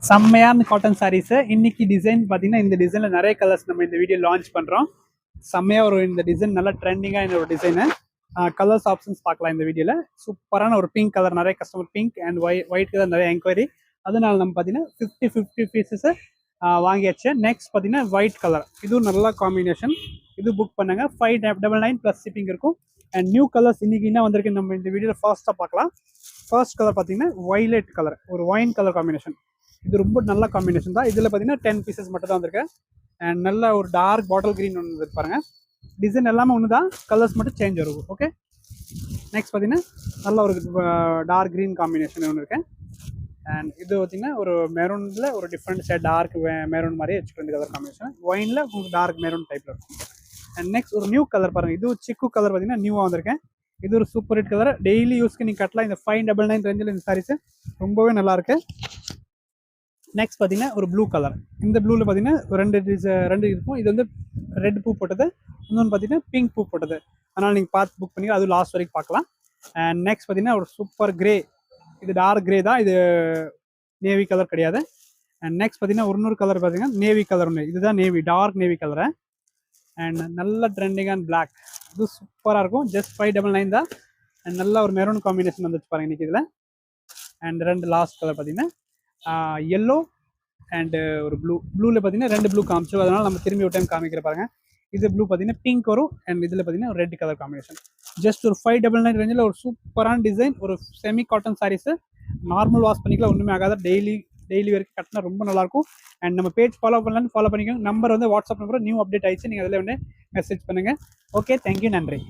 செம்மையான காட்டன் சாரீஸ் இன்னைக்கு டிசைன் பார்த்தீங்கன்னா இந்த டிசைனில் நிறைய கலர்ஸ் நம்ம இந்த வீடியோ லான்ச் பண்ணுறோம். செம்மையாக ஒரு இந்த டிசைன் நல்லா ட்ரெண்டிங்காக இந்த ஒரு டிசைனு. கலர்ஸ் ஆப்ஷன்ஸ் பார்க்கலாம் இந்த வீடியோவில். சூப்பரான ஒரு பிங்க் கலர், நிறைய customer pink and white colour நிறைய என்கொயரி. அதனால நம்ம பார்த்தீங்கன்னா 50 பீசஸ் வாங்கியாச்சு. நெக்ஸ்ட் பார்த்தீங்கன்னா ஒயிட் கலர், இதுவும் நல்ல காம்பினேஷன். இது புக் பண்ணுங்க. 599 ப்ளஸ் ஷிப்பிங் இருக்கும். அண்ட் நியூ கலர்ஸ் இன்னைக்கு என்ன வந்திருக்கு நம்ம இந்த வீடியோவில் ஃபாஸ்ட்டாக பார்க்கலாம். ஃபர்ஸ்ட் கலர் பார்த்தீங்கன்னா வயலட் கலர், ஒரு ஒயின் கலர் காம்பினேஷன். இது ரொம்ப நல்ல காம்பினேஷன் தான். இதில் பார்த்தீங்கன்னா 10 பீசஸ் மட்டும் தான் வந்திருக்கு. அண்ட் நல்ல ஒரு டார்க் பாட்டில் கிரீன் ஒன்று பாருங்க. டிசைன் எல்லாமே ஒன்று தான், கலர்ஸ் மட்டும் சேஞ்ச் வரும். ஓகே, நெக்ஸ்ட் பார்த்தீங்கன்னா நல்ல ஒரு டார்க் கிரீன் காம்பினேஷன் ஒன்று இருக்கு. அண்ட் இது பார்த்தீங்கன்னா ஒரு மெரூனில் ஒரு டிஃப்ரெண்ட் ஷேட் டார்க் மெரூன் மாதிரி வச்சுக்கிற கலர் காம்பினேஷன். ஒயினில் உங்களுக்கு டார்க் மெரூன் டைப்பில் இருக்கும். அண்ட் நெக்ஸ்ட் ஒரு நியூ கலர் பாருங்கள். இது சிக்கு கலர் பார்த்தீங்கன்னா நியூவாக வந்திருக்கேன். இது ஒரு சூப்பர் ஹிட் கலர். டெய்லி யூஸ்க்கு நீங்கள் கட்டலாம். இந்த 599 ரேஞ்சில் இந்த சாரீஸ் ரொம்பவே நல்லாயிருக்கு. நெக்ஸ்ட் பார்த்தீங்கன்னா ஒரு ப்ளூ கலர். இந்த ப்ளூவில் பார்த்தீங்கன்னா ரெண்டு இருக்கும். இது வந்து ரெட் பூ போட்டது, இன்னொன்று பார்த்தீங்கன்னா பிங்க் பூ போட்டது. அதனால் நீங்கள் பார்த்து புக் பண்ணி அது லாஸ்ட் வரைக்கும் பார்க்கலாம். அண்ட் நெக்ஸ்ட் பார்த்தீங்கன்னா ஒரு சூப்பர் கிரே. இது டார்க் கிரே தான், இது நேவி கலர் கிடையாது. அண்ட் நெக்ஸ்ட் பார்த்தீங்கன்னா ஒரு கலர் பார்த்தீங்கன்னா நேவி கலர் ஒன்று. இதுதான் navy, dark navy colour. And நல்ல ட்ரெண்டிங் அண்ட் பிளாக். இது சூப்பராக இருக்கும். ஜஸ்ட் 599 தான். அண்ட் நல்ல ஒரு மெரூன் காம்பினேஷன் வந்துச்சு பாருங்க இன்னைக்கு இதில். அண்ட் ரெண்டு லாஸ்ட் கலர் பார்த்தீங்கன்னா எல்லோ அண்டு ஒரு ப்ளூவில் பார்த்தீங்கன்னா ரெண்டு ப்ளூ காமிச்சோம். அதனால் நம்ம திரும்பி ஒரு டைம் காமிக்கிற பாருங்க. இது ப்ளூ பார்த்தீங்கன்னா பிங்க் வரும். அண்ட் இதில் பார்த்தீங்கன்னா ரெட் கலர் காம்பினேஷன். ஜஸ்ட் ஒரு 599 ரேஞ்சில் ஒரு சூப்பரான டிசைன், ஒரு semi cotton sarees. Normal wash பண்ணிக்கலாம், ஒன்றுமே ஆகாத. டெய்லி வரைக்கும் கட்டினா ரொம்ப நல்லாயிருக்கும். அண்ட் நம்ம பேஜ் ஃபாலோ பண்ணலான்னு ஃபாலோ பண்ணிக்கோங்க. நம்பர் வந்து வாட்ஸ்அப் நம்பர் நியூ அப்டேட் ஆயிடுச்சு. நீங்கள் அதில் வந்து மெசேஜ் பண்ணுங்கள். ஓகே, தேங்க்யூ, நன்றி.